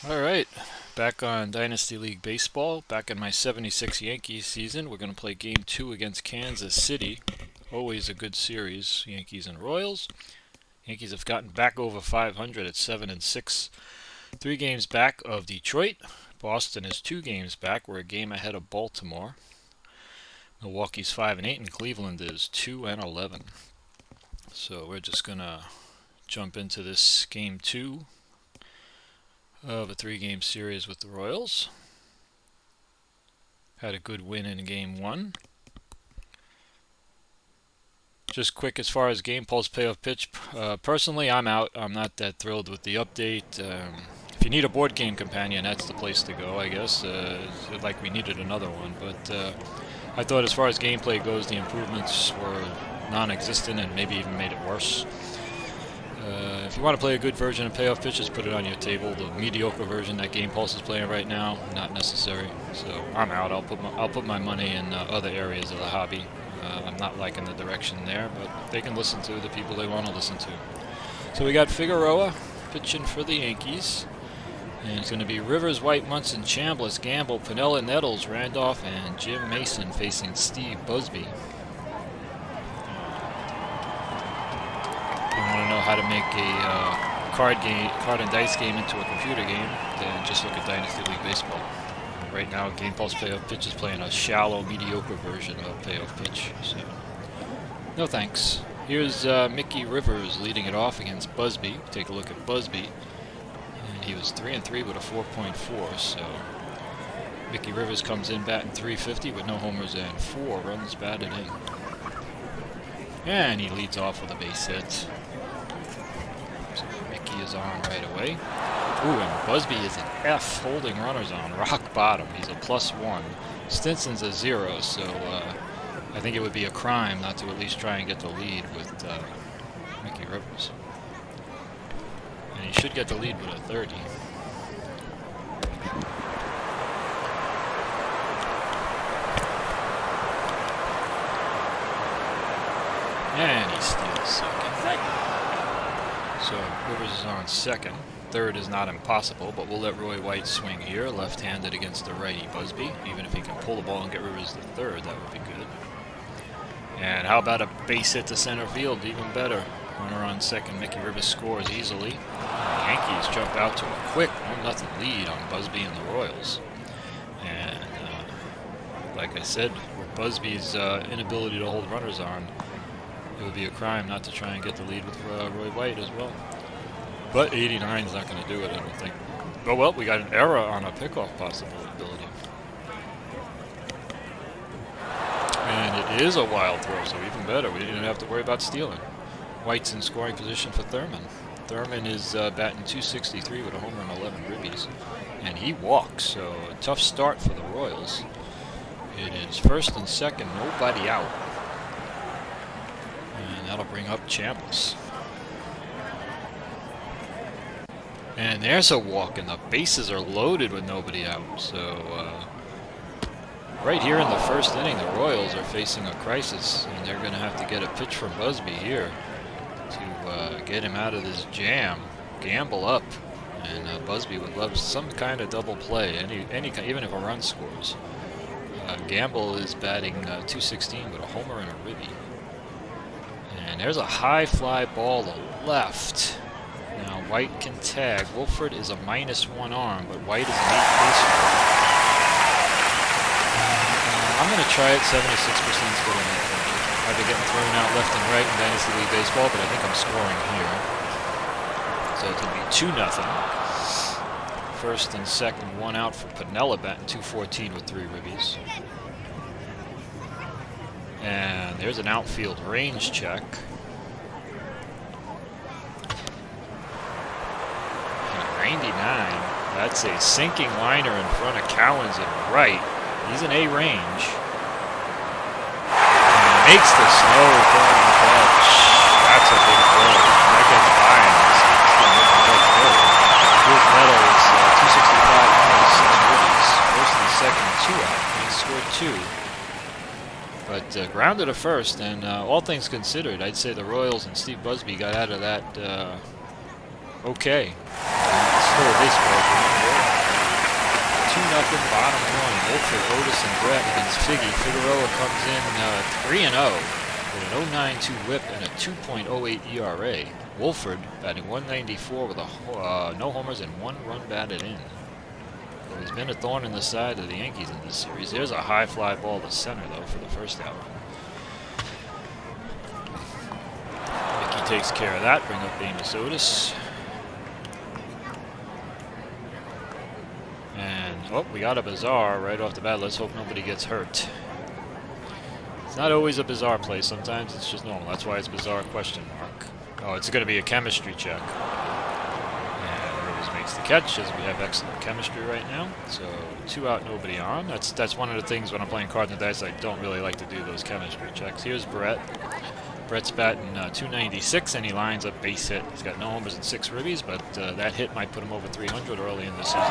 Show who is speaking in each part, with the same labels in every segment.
Speaker 1: Alright, back on Dynasty League Baseball, back in my 76 Yankees season. We're going to play Game 2 against Kansas City. Always a good series, Yankees and Royals. Yankees have gotten back over 500 at 7-6. 3 games back of Detroit. Boston is 2 games back. We're a game ahead of Baltimore. Milwaukee's 5-8 and Cleveland is 2-11. So we're just going to jump into this Game 2 of a 3-game series with the Royals. Had a good win in Game 1. Just quick as far as Game Pulse Payoff Pitch. Personally, I'm out. I'm not that thrilled with the update. If you need a board game companion, that's the place to go, I guess. Like we needed another one. But I thought as far as gameplay goes, the improvements were non-existent and maybe even made it worse. If you want to play a good version of Payoff Pitches, put it on your table. The mediocre version that Game Pulse is playing right now, not necessary. So I'm out. I'll put my money in other areas of the hobby. I'm not liking the direction there, but they can listen to the people they want to listen to. So we got Figueroa pitching for the Yankees. And it's going to be Rivers, White, Munson, Chambliss, Gamble, Piniella, Nettles, Randolph, and Jim Mason facing Steve Busby. If you want to know how to make a card and dice game into a computer game, then just look at Dynasty League Baseball. Right now, Game Pulse Payoff Pitch is playing a shallow, mediocre version of Payoff Pitch. So, no thanks. Here's Mickey Rivers leading it off against Busby. Take a look at Busby. And he was 3-3 with a 4.4. So, Mickey Rivers comes in batting .350 with no homers and 4 runs batted in. And he leads off with a base hit. So Mickey is on right away. Ooh, and Busby is an F, holding runners on rock bottom. He's a +1. Stinson's a 0, so I think it would be a crime not to at least try and get the lead with Mickey Rivers. And he should get the lead with a 30. And he steals second. So Rivers is on second. Third is not impossible, but we'll let Roy White swing here, left-handed against the righty Busby. Even if he can pull the ball and get Rivers to third, that would be good. And how about a base hit to center field? Even better. Runner on second, Mickey Rivers scores easily. The Yankees jump out to a quick 1-0 lead on Busby and the Royals. And like I said, with Busby's inability to hold runners on, it would be a crime not to try and get the lead with Roy White as well. But 89 is not going to do it, I don't think. Oh well, we got an error on a pickoff possibility. And it is a wild throw, so even better. We didn't have to worry about stealing. White's in scoring position for Thurman. Thurman is batting .263 with a homer and 11 ribbies. And he walks, so a tough start for the Royals. It is first and second, nobody out. And that'll bring up Chambliss. And there's a walk, and the bases are loaded with nobody out. So, right here in the first inning, the Royals are facing a crisis, and they're going to have to get a pitch from Busby here to get him out of this jam. Gamble up, and Busby would love some kind of double play, even if a run scores. Gamble is batting .216 with a homer and a ribby. And there's a high fly ball to left. Now White can tag. Wolford is a -1 arm, but White is an 8 baser. I'm going to try it. 76% is good enough. I've been getting thrown out left and right in Dynasty League Baseball, but I think I'm scoring here. So it's going to be 2-0. First and second, 1 out for Piniella, batting .214 with 3 ribbies. And there's an outfield range check. 99. That's a sinking liner in front of Cowens in right. He's an A range. And makes the slow throwing catch. That's a big throw. That gets by him. Here's Nettles, 265, only 6 ribbies. First and second, 2 out. He scored 2. But grounded to first, and all things considered, I'd say the Royals and Steve Busby got out of that okay. still a baseball game here. 2-0 bottom one. Wolford, Otis, and Brett against Figgy. Figueroa comes in 3-0 with an 0.92 whip and a 2.08 ERA. Wolford batting 194 with no homers and 1 run batted in. So he's been a thorn in the side of the Yankees in this series. There's a high fly ball to center though for the first out. Mickey takes care of that. Bring up Amos Otis. And, oh, we got a bizarre right off the bat. Let's hope nobody gets hurt. It's not always a bizarre play. Sometimes it's just normal. That's why it's bizarre question mark. Oh, it's going to be a chemistry check. And Rivers makes the catch as we have excellent chemistry right now. So 2 out, nobody on. That's one of the things when I'm playing cards and dice. I don't really like to do those chemistry checks. Here's Brett. Brett's batting 296 and he lines up base hit. He's got no homers and 6 ribbies, but that hit might put him over 300 early in the season.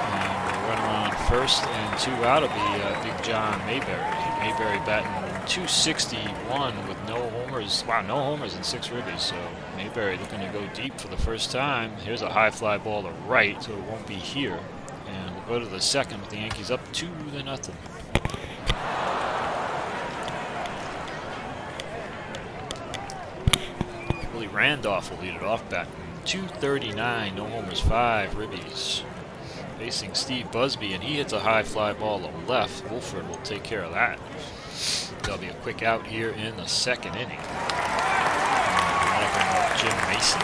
Speaker 1: And we'll run around first and 2 out. It'll be Big John Mayberry. Mayberry batting 261 with no homers. Wow, no homers and 6 ribbies. So Mayberry looking to go deep for the first time. Here's a high fly ball to right, so it won't be here. And we'll go to the second with the Yankees up 2-0. Randolph will lead it off, batting 239, no homers, 5 ribbies. Facing Steve Busby, and he hits a high fly ball to left. Wolford will take care of that. There'll be a quick out here in the second inning. Jim Mason.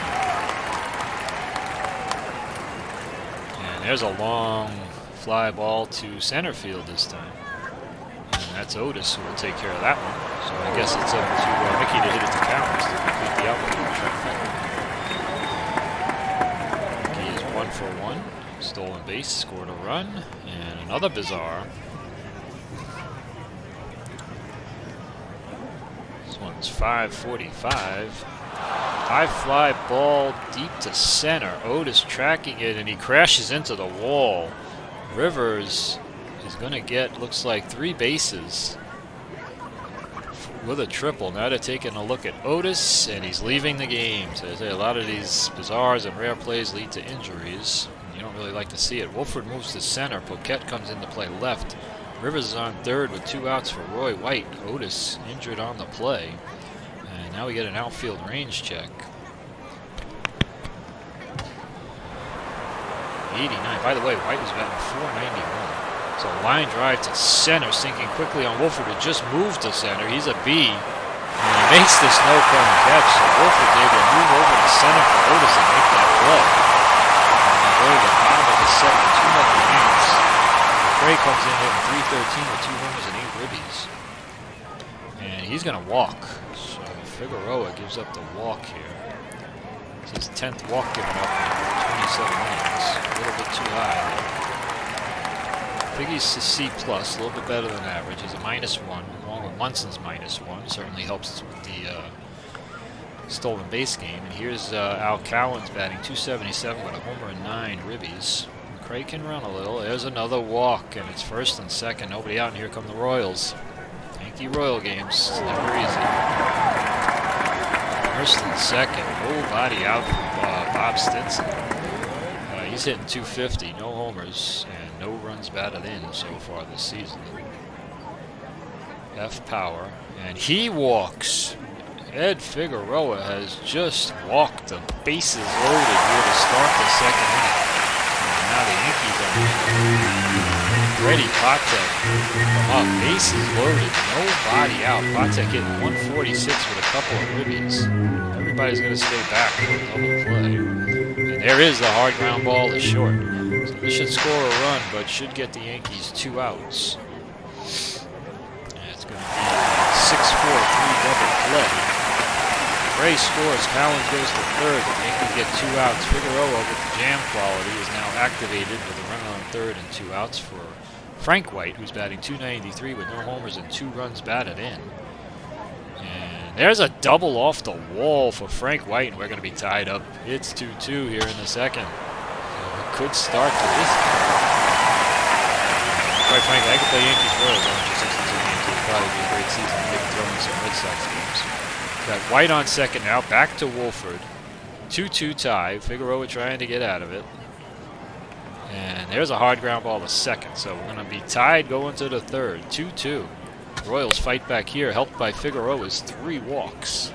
Speaker 1: And there's a long fly ball to center field this time. And that's Otis who will take care of that one. So I guess it's up to Mickey to hit it to Cowens to complete the outfield trifecta. Mickey is 1 for 1. Stolen base, scored a run. And another bizarre. This one's 545. High fly ball deep to center. Otis tracking it and he crashes into the wall. Rivers is going to get, looks like, 3 bases with a triple. Now they're taking a look at Otis, and he's leaving the game. So a lot of these bizarres and rare plays lead to injuries. You don't really like to see it. Wolford moves to center. Poquette comes in to play left. Rivers is on third with 2 outs for Roy White. Otis injured on the play. And now we get an outfield range check. 89. By the way, White was batting 491. So line drive to center, sinking quickly on Wolford, who just moved to center. He's a B, and he makes this no-cone catch. So Wolford's able to move over to center for Otis and make that play. And they go to the bottom of the second, 2-0 Yankees. Gray comes in hitting .313 with 2 homers and 8 ribbies. And he's going to walk. So Figueroa gives up the walk here. It's his 10th walk given up in 27 innings. A little bit too high. Figgy's a C+, a little bit better than average. He's a -1, along with Munson's -1. Certainly helps with the stolen base game. And here's Al Cowens batting 277 with a homer and 9 ribbies. McRae can run a little. There's another walk, and it's first and second. Nobody out, and here come the Royals. Yankee Royal games, never easy. First and second, nobody out from Bob Stinson. He's hitting 250, no homers, and no runs batted in so far this season. F power, and he walks. Ed Figueroa has just walked. The bases loaded here to start the second inning. And now the Yankees are ready. Patek from up, bases loaded, nobody out. Patek hitting 146 with a couple of ribbies. Everybody's going to stay back for a double play. And there is the hard ground ball to short. So this should score a run, but should get the Yankees 2 outs. And it's going to be a 6-4, 3-double play. Ray scores, Cowens goes to third. The Yankees get 2 outs. Figueroa with the jam quality is now activated with a runner on third and 2 outs for Frank White, who's batting 293 with no homers and 2 runs batted in. And there's a double off the wall for Frank White, and we're going to be tied up. It's 2-2 here in the second. So it could start to this game. Quite frankly, I could play Yankees Royals on 62 games. It would probably be a great season to get thrown in some Red Sox games. Got White on second now, back to Wolford. 2-2 tie. Figueroa trying to get out of it. And there's a hard ground ball to second. So we're going to be tied going to the third. 2-2. Royals fight back here, helped by Figueroa's 3 walks.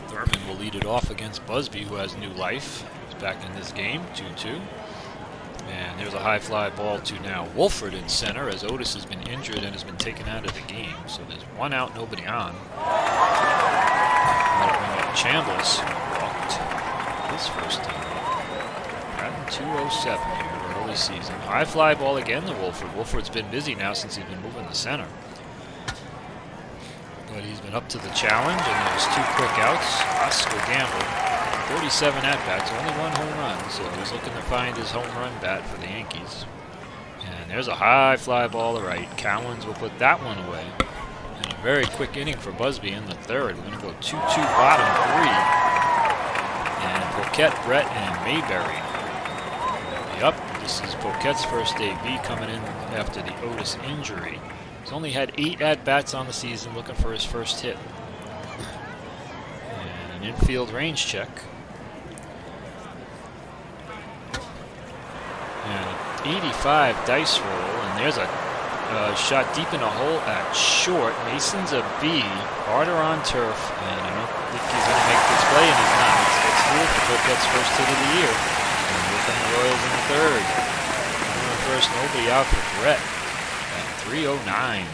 Speaker 1: Thurman will lead it off against Busby, who has new life. He's back in this game. 2-2. And there's a high fly ball to now Wolford in center, as Otis has been injured and has been taken out of the game. So there's 1 out, nobody on. Chambliss walked his first time. Batting 207 here early season. High fly ball again to Wolford. Wolford's been busy now since he's been moving to center. But he's been up to the challenge, and there's 2 quick outs. Oscar Gamble, 47 at-bats, only 1 home run, so he's looking to find his home run bat for the Yankees. And there's a high fly ball to right. Cowens will put that one away. And a very quick inning for Busby in the third. We're going to go 2-2 bottom 3. And Poquette, Brett, and Mayberry. Yep, this is Poquette's first AB coming in after the Otis injury. He's only had 8 at-bats on the season, looking for his first hit. And an infield range check. And an 85 dice roll, and there's a shot deep in a hole at short. Mason's a B, harder on turf, and I don't think he's going to make this play, and he's not. It's cool for Poquette's first hit of the year. And here come the Royals in the third. First, nobody out for Brett. 309 now.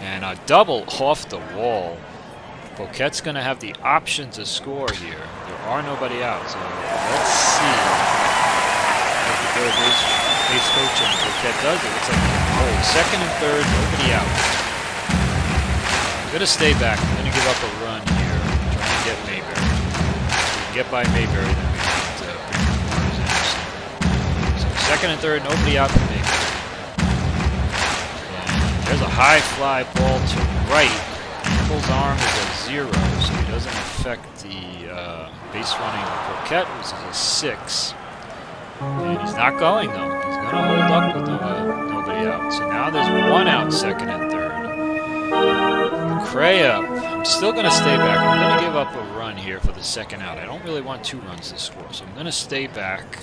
Speaker 1: And a double off the wall. Poquette's going to have the option to score here. There are nobody out, so let's see what the third base coach and Poquette does. It looks like hold second and third, nobody out. I'm going to stay back. I'm going to give up a run here. Try and get Mayberry. If we can get by Mayberry, then we can bring the runners in. So second and third, nobody out for Mayberry. There's a high fly ball to right. Campbell's arm is a 0, so he doesn't affect the base running Poquette, which is a 6. And he's not going, though. He's going to hold up with nobody out. So now there's 1 out, second and third. Correa, I'm still going to stay back. I'm going to give up a run here for the second out. I don't really want 2 runs to score, so I'm going to stay back.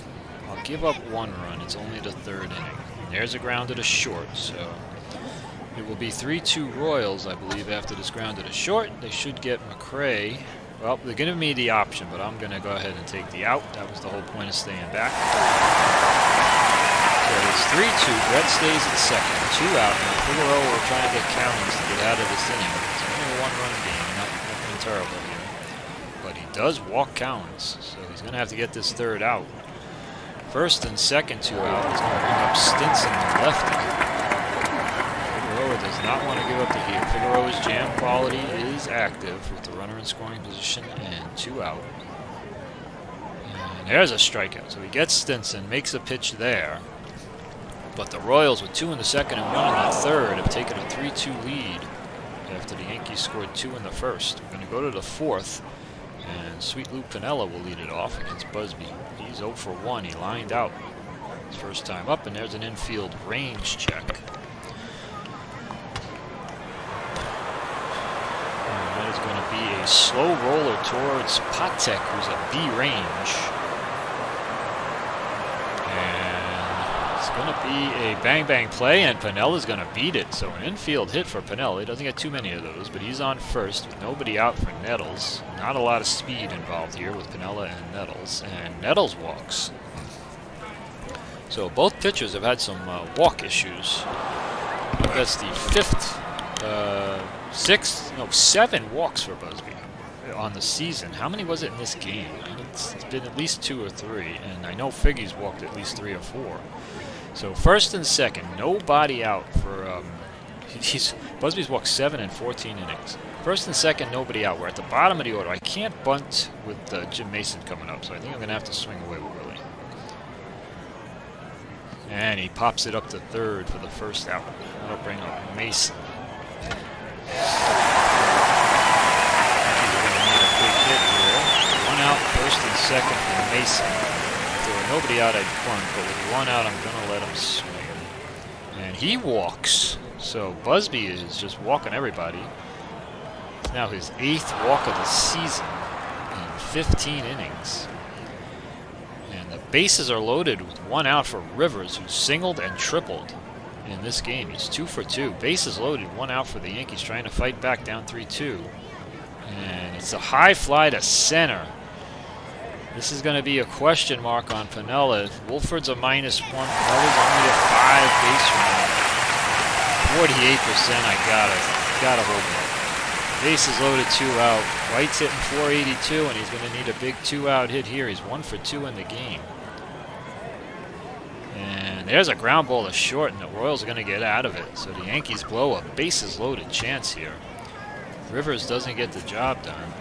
Speaker 1: I'll give up 1 run. It's only the third inning. And there's a ground at a short, so it will be 3-2 Royals, I believe, after this ground at a short. They should get McRae. Well, they're giving me the option, but I'm going to go ahead and take the out. That was the whole point of staying back. So it's 3-2. Brett stays at second. 2 out. Now Figueroa will try to get Cowens to get out of this inning. It's only a 1-run game. Nothing terrible here. But he does walk Cowens, so he's going to have to get this third out. First and second 2 out. He's going to bring up Stinson, the lefty. Does not want to give up the heat. Figueroa's jam quality is active with the runner in scoring position and 2 out. And there's a strikeout. So he gets Stinson, makes a pitch there. But the Royals, with 2 in the second and 1 in the third, have taken a 3-2 lead after the Yankees scored 2 in the first. We're going to go to the fourth, and Sweet Lou Piniella will lead it off against Busby. He's 0 for 1. He lined out his first time up, and there's an infield range check. Is going to be a slow roller towards Patek, who's a B range. And it's going to be a bang-bang play, and Pinella's going to beat it. So an infield hit for Piniella. He doesn't get too many of those, but he's on first with nobody out for Nettles. Not a lot of speed involved here with Piniella and Nettles. And Nettles walks. So both pitchers have had some walk issues. That's the 7 walks for Busby on the season. How many was it in this game? It's been at least 2 or 3, and I know Figgy's walked at least 3 or 4. So first and second, nobody out for Busby's walked 7 in 14 innings. First and second, nobody out. We're at the bottom of the order. I can't bunt with Jim Mason coming up, so I think I'm going to have to swing away with Willie. And he pops it up to third for the first out. That'll bring up Mason. Out first and second for Mason. If there were nobody out, I'd punt, but with 1 out, I'm going to let him swing. And he walks. So Busby is just walking everybody. Now his 8th walk of the season in 15 innings. And the bases are loaded with 1 out for Rivers, who singled and tripled in this game. He's 2 for 2. Bases loaded, 1 out for the Yankees, trying to fight back down 3-2. And it's a high fly to center. This is going to be a question mark on Piniella. Wolford's a -1. Pinella's only a 5 base runner. 48%. I gotta hold him. Bases loaded, 2 out. White's hitting .482, and he's going to need a big 2-out hit here. He's 1 for 2 in the game. And there's a ground ball to short, and the Royals are going to get out of it. So the Yankees blow a bases loaded chance here. Rivers doesn't get the job done.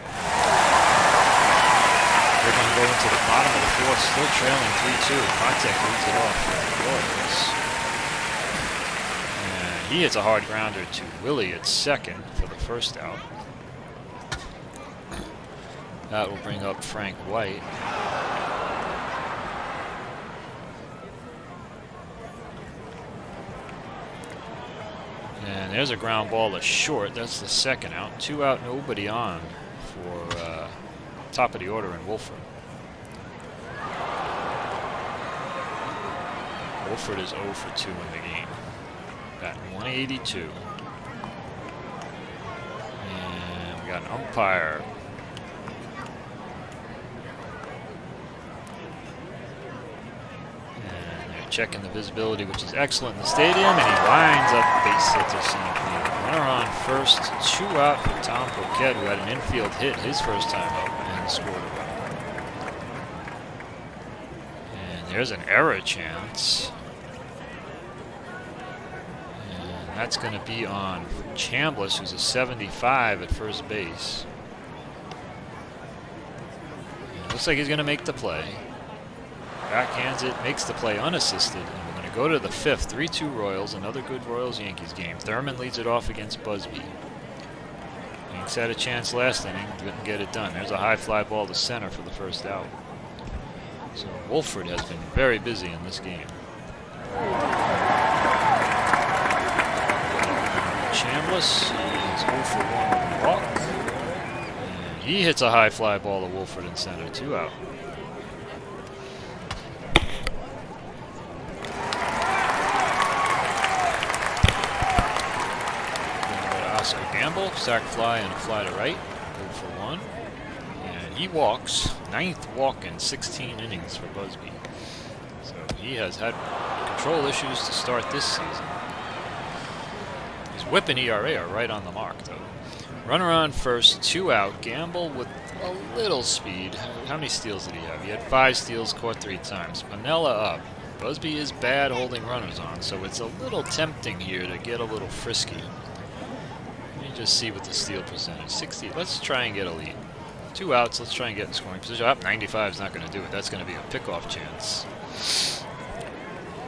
Speaker 1: They're going to go into the bottom of the 4th, still trailing 3-2. Contact leads it off for the Royals. And he hits a hard grounder to Willie at second for the first out. That will bring up Frank White. And there's a ground ball to short. That's the second out. 2 out, nobody on for top of the order in Wolford. Wolford is 0 for 2 in the game. Got 182. And we got an umpire. And they're checking the visibility, which is excellent in the stadium, and he lines up base hit to center field. Runner on first, 2 out for Tom Poquette, who had an infield hit his first time up and scored a run. And there's an error chance. And that's going to be on Chambliss, who's a 75 at first base. And it looks like he's going to make the play. Backhands it, makes the play unassisted, and we're going to go to the 5th. 3-2 Royals, another good Royals-Yankees game. Thurman leads it off against Busby. Yanks had a chance last inning, didn't get it done. There's a high fly ball to center for the first out. So Wolford has been very busy in this game. Chambliss is 0 for 1 with a walk. And he hits a high fly ball to Wolford in center, 2 out. Gamble, sac fly and a fly to right, 0 for 1. And he walks, 9th walk in 16 innings for Busby. So he has had control issues to start this season. His whip and ERA are right on the mark, though. Runner on first, 2 out. Gamble with a little speed. How many steals did he have? He had 5 steals, caught 3 times. Piniella up. Busby is bad holding runners on, so it's a little tempting here to get a little frisky. Just see what the steal percentage. 60. Let's try and get a lead. 2 outs. Let's try and get in scoring position. Up 95 is not going to do it. That's going to be a pickoff chance.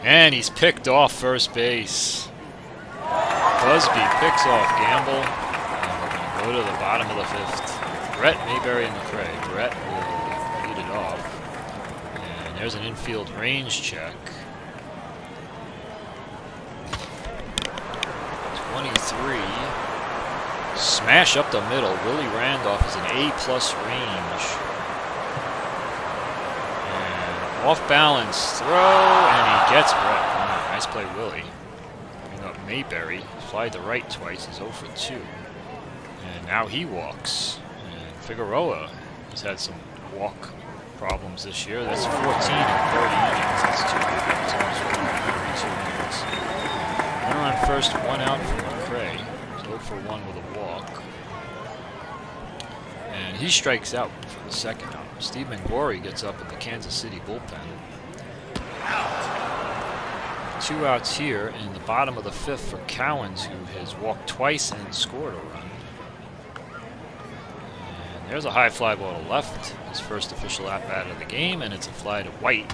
Speaker 1: And he's picked off first base. Busby picks off Gamble. And we're going to go to the bottom of the 5th. Brett Mayberry and McCray. Brett will lead it off. And there's an infield range check. 23. Smash up the middle. Willie Randolph is an A+ range. And off balance throw, and he gets Brett. Wow, nice play, Willie. Bring up Mayberry. Fly to right twice. He's 0 for 2. And now he walks. And Figueroa has had some walk problems this year. That's 14 in 30 innings. That's too good. It's almost 42 innings. Runner on first, 1 out for McCray. 0 for 1 with a walk. And he strikes out for the second out. Steve Mangori gets up at the Kansas City bullpen. 2 outs here in the bottom of the 5th for Cowens, who has walked twice and scored a run. And there's a high fly ball to left. His first official at-bat of the game, and it's a fly to White.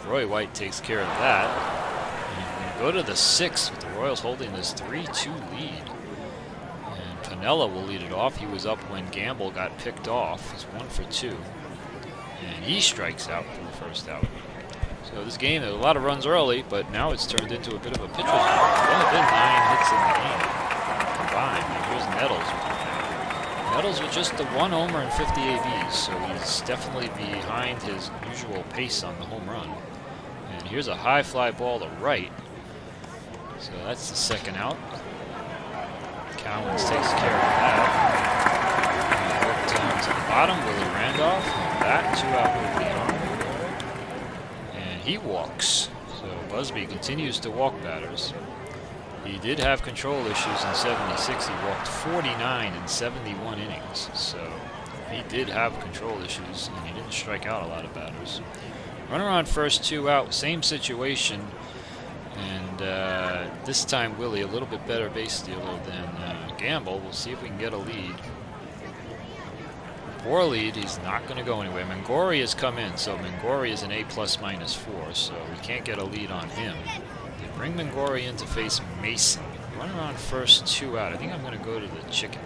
Speaker 1: Roy White takes care of that. Go to the 6th with the Royals holding this 3-2 lead. And Piniella will lead it off. He was up when Gamble got picked off. He's 1 for 2. And he strikes out for the first out. So this game, there's a lot of runs early, but now it's turned into a bit of a pitcher's duel. There's only been 9 hits in the game combined. And here's Nettles with the Settles with just the 1 homer and 50 ABs, so he's definitely behind his usual pace on the home run. And here's a high fly ball to right. So that's the second out. Cowens takes care of that. Work down to the bottom, Willie Randolph. That 2-out Willie on. And he walks. So Busby continues to walk batters. He did have control issues in 76. He walked 49 in 71 innings. So he did have control issues, and he didn't strike out a lot of batters. Runner on first, 2 out, same situation. And this time Willie, a little bit better base stealer than Gamble. We'll see if we can get a lead. Poor lead, he's not going to go anywhere. Mangori has come in, so Mangori is an A+ -4, so we can't get a lead on him. They bring Mangori in to face Mason. Runner on first, 2 out. I think I'm going to go to the chicken.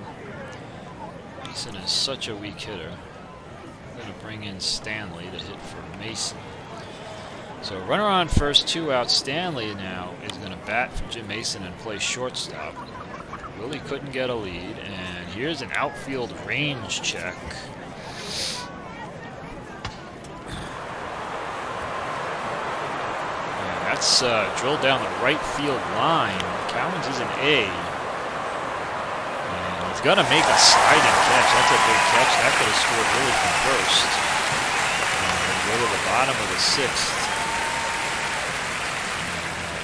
Speaker 1: Mason is such a weak hitter. I'm going to bring in Stanley to hit for Mason. So runner on first, 2 out. Stanley now is going to bat for Jim Mason and play shortstop. Willie couldn't get a lead, and here's an outfield range check. And that's drilled down the right field line. Cowens is an A. And he's going to make a sliding catch. That's a big catch. That could have scored Willie from first. And go to the bottom of the 6th.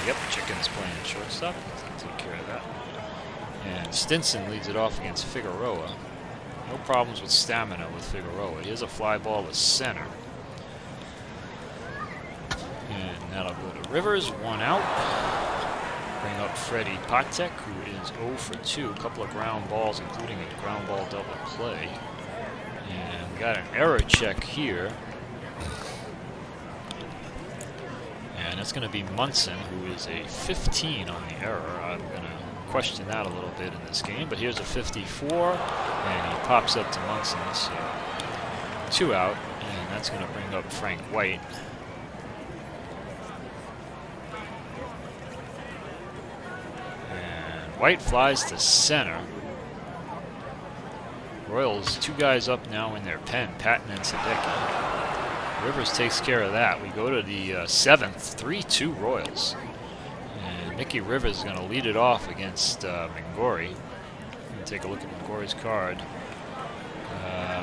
Speaker 1: Yep, Chicken's playing shortstop. Let's take care of that. And Stinson leads it off against Figueroa. No problems with stamina with Figueroa. Here's a fly ball to center. And that'll go to Rivers, 1 out. Bring up Freddie Patek, who is 0 for 2. A couple of ground balls, including a ground ball double play. And we got an error check here. And that's going to be Munson, who is a 15 on the error. I'm going to question that a little bit in this game, but here's a 54, and he pops up to Munson, so 2 out, and that's going to bring up Frank White. And White flies to center. Royals, 2 guys up now in their pen, Patton and Sadecki. Rivers takes care of that. We go to the 7th, 3-2 Royals. And Mickey Rivers is going to lead it off against Mangori. Take a look at Mangori's card.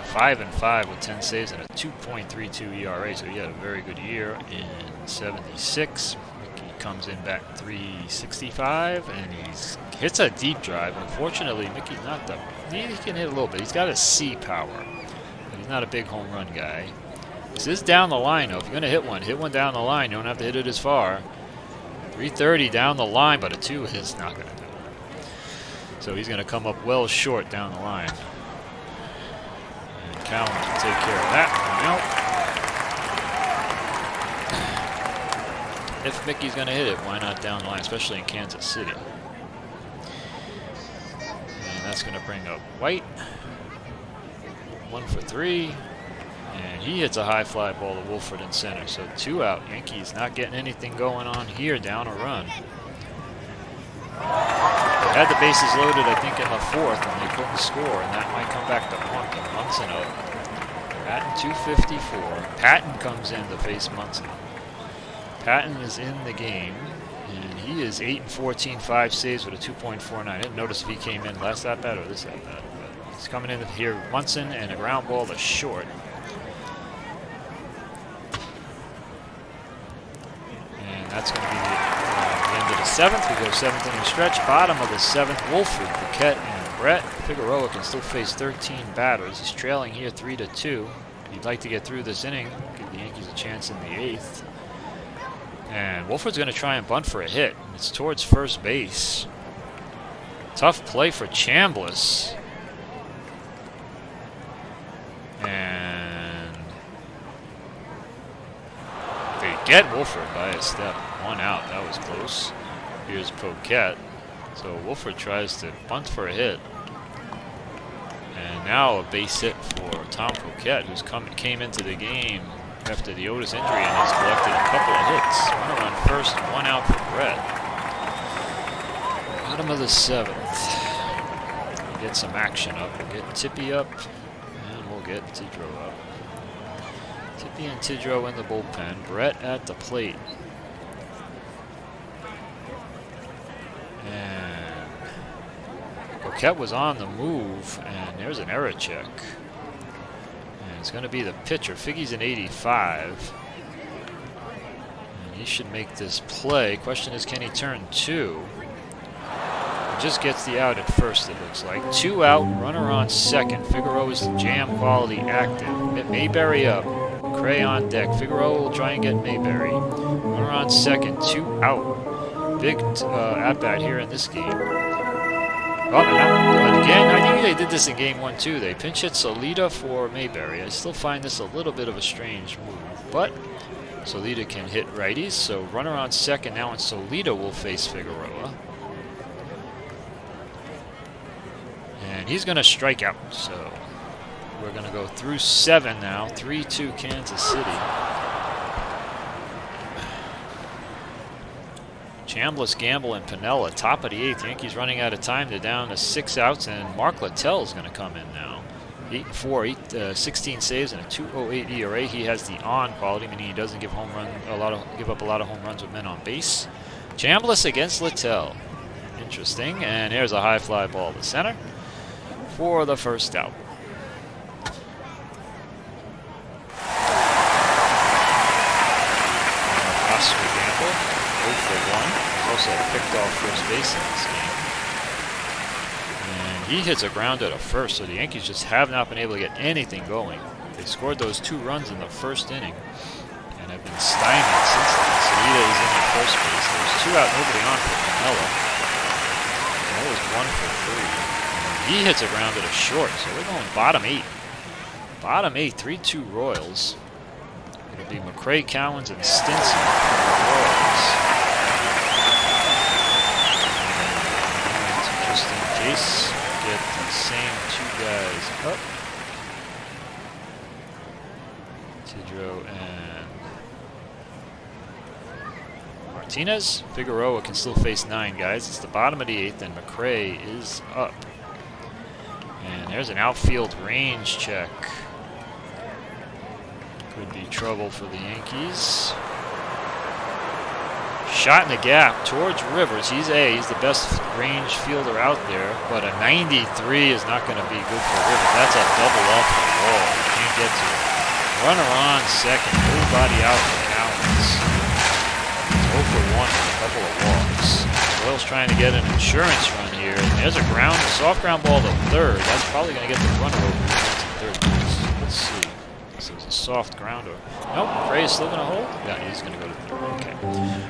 Speaker 1: 5-5 with 10 saves and a 2.32 ERA, so he had a very good year in 76. Mickey comes in back 365, and he hits a deep drive. Unfortunately, Mickey's not the... He can hit a little bit. He's got a C power, but he's not a big home run guy. This is down the line, though. If you're going to hit one down the line. You don't have to hit it as far. 330 down the line, but a 2 is not going to do it. So he's going to come up well short down the line. And Cowens will take care of that. One out. If Mickey's going to hit it, why not down the line, especially in Kansas City? And that's going to bring up White. 1 for 3. And he hits a high fly ball to Wolford in center. So 2 out. Yankees not getting anything going on here, down a run. They had the bases loaded, I think, in the 4th, and they couldn't score, and that might come back to haunt them. Munson up. Patton 254. Patton comes in to face Munson. Patton is in the game, and he is 8-14, 5 saves with a 2.49. I didn't notice if he came in last at bat or this at bat. He's coming in here, Munson, and a ground ball to short. That's going to be the end of the 7th. We go 7th inning stretch. Bottom of the 7th, Wolford, Paquette, and Brett. Figueroa can still face 13 batters. He's trailing here 3-2. He'd like to get through this inning, give the Yankees a chance in the 8th. And Wolford's going to try and bunt for a hit. It's towards first base. Tough play for Chambliss. And they get Wolford by a step. 1 out. That was close. Here's Paquette. So Wolford tries to bunt for a hit. And now a base hit for Tom Paquette, who's came into the game after the Otis injury and has collected a couple of hits. Runner on first, 1 out for Brett. Bottom of the 7th. get some action up. We'll get Tippy up, and we'll get Tidrow up. Tippy and Tidrow in the bullpen. Brett at the plate. And Boquette was on the move, and there's an error check. And it's going to be the pitcher. Figgy's an 85. And he should make this play. Question is, can he turn 2? He just gets the out at first, it looks like. 2 out, runner on second. Figueroa is the jam quality active. Mayberry up. Cray on deck. Figueroa will try and get Mayberry. Runner on second. 2 out. Big at-bat here in this game. Oh, and again, I think they did this in game 1 too. They pinch hit Solita for Mayberry. I still find this a little bit of a strange move, but Solita can hit righties, so runner on second now, and Solita will face Figueroa. And he's going to strike out, so we're going to go through 7 now. 3-2 Kansas City. Chambliss, Gamble, and Piniella, top of the 8th. Yankees running out of time. They're down to 6 outs, and Mark Littell is going to come in now. 8-4, 16 saves, and a 2.08 ERA. He has the on quality, meaning he doesn't give up a lot of home runs with men on base. Chambliss against Littell. Interesting. And here's a high fly ball to center for the first out. Oscar Gamble, 0 for 1. Also picked off first base in this game. And he hits a grounder to first, so the Yankees just have not been able to get anything going. They scored those 2 runs in the first inning and have been stymied since then. Solita is in at first base. There's 2 out, nobody on for Piniella. That was 1 for 3. And he hits a grounder to short, so we're going bottom 8. Bottom 8, 3-2 Royals. It'll be McRae, Cowens, and Stinson for the Royals. Just in case, get the same 2 guys up. Tidrow and Martinez. Figueroa can still face 9 guys. It's the bottom of the 8th, and McRae is up. And there's an outfield range check. Could be trouble for the Yankees. Shot in the gap towards Rivers. He's the best range fielder out there, but a 93 is not going to be good for Rivers. That's a double off the wall. You can't get to it. Runner on second. Nobody out for Cowens. It's 0 for 1 with a couple of walks. Royals trying to get an insurance run here. And there's a soft ground ball to third. That's probably going to get the runner over to third base. Let's see. So it's a soft grounder. Nope, Ray's still going to hold? Yeah, he's going to go to third. Okay.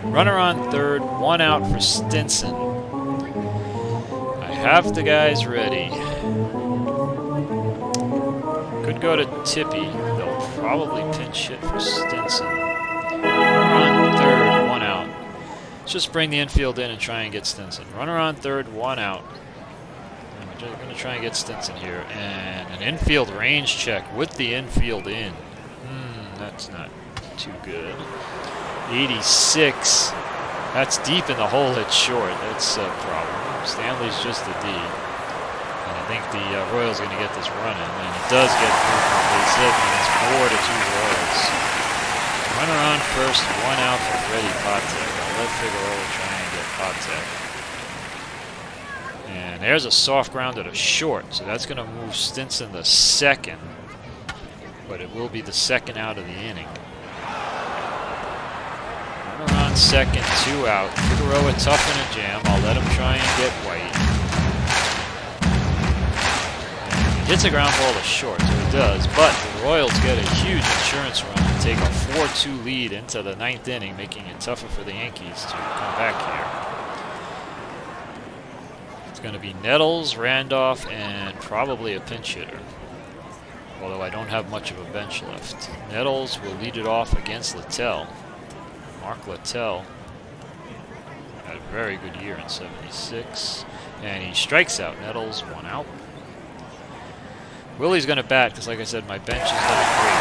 Speaker 1: Runner on third, 1 out for Stinson. I have the guys ready. Could go to Tippy. They'll probably pinch hit for Stinson. Runner on third, 1 out. Let's just bring the infield in and try and get Stinson. Runner on third, 1 out. We're going to try and get Stinson here. And an infield range check with the infield in. That's not too good. 86. That's deep in the hole. It's short. That's a problem. Stanley's just a D. And I think the Royals are going to get this run in. And it does get through for a base hit. And it's 4-2 Royals. Runner on first. 1 out for Freddie Patek. I'll let Figueroa try and get Patek. And there's a soft grounder to short, so that's going to move Stinson to second, but it will be the second out of the inning. Runner on second, 2 out. Figueroa tough in a jam. I'll let him try and get White. And he hits a ground ball to short, so he does, but the Royals get a huge insurance run and take a 4-2 lead into the 9th inning, making it tougher for the Yankees to come back here. It's going to be Nettles, Randolph, and probably a pinch hitter. Although I don't have much of a bench left. Nettles will lead it off against Littell. Mark Littell had a very good year in '76. And he strikes out Nettles, 1 out. Willie's going to bat, because like I said, my bench is looking great.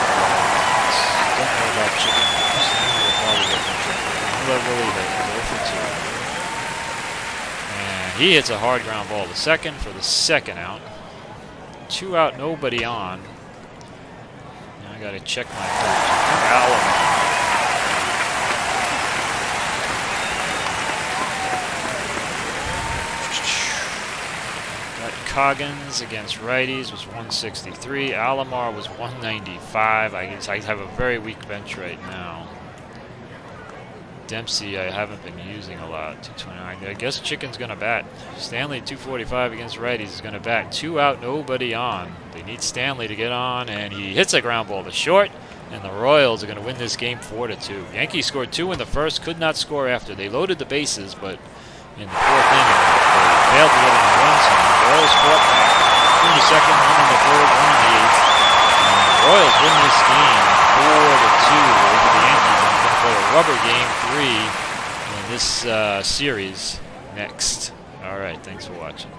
Speaker 1: Don't know about chicken. We'll probably get my chicken. I'll let Willie hit. 0 for 2. And He hits a hard ground ball to second for the second out. 2 out, nobody on. Now I gotta check my Alamo. Coggins against righties was 163. Alomar was 195. I guess I have a very weak bench right now. Dempsey I haven't been using a lot. 229. I guess Chicken's gonna bat. Stanley 245 against righties is gonna bat. 2 out, nobody on. They need Stanley to get on, and he hits a ground ball to short. And the Royals are gonna win this game 4-2. Yankees scored 2 in the first, could not score after. They loaded the bases, but in the fourth inning, they failed to get any runs. The Royals fought 2 in the second, 1 in the third, 1 in the eighth. And the Royals win this game 4-2 over the Yankees. And we're going to play a rubber game 3 in this series next. All right, thanks for watching.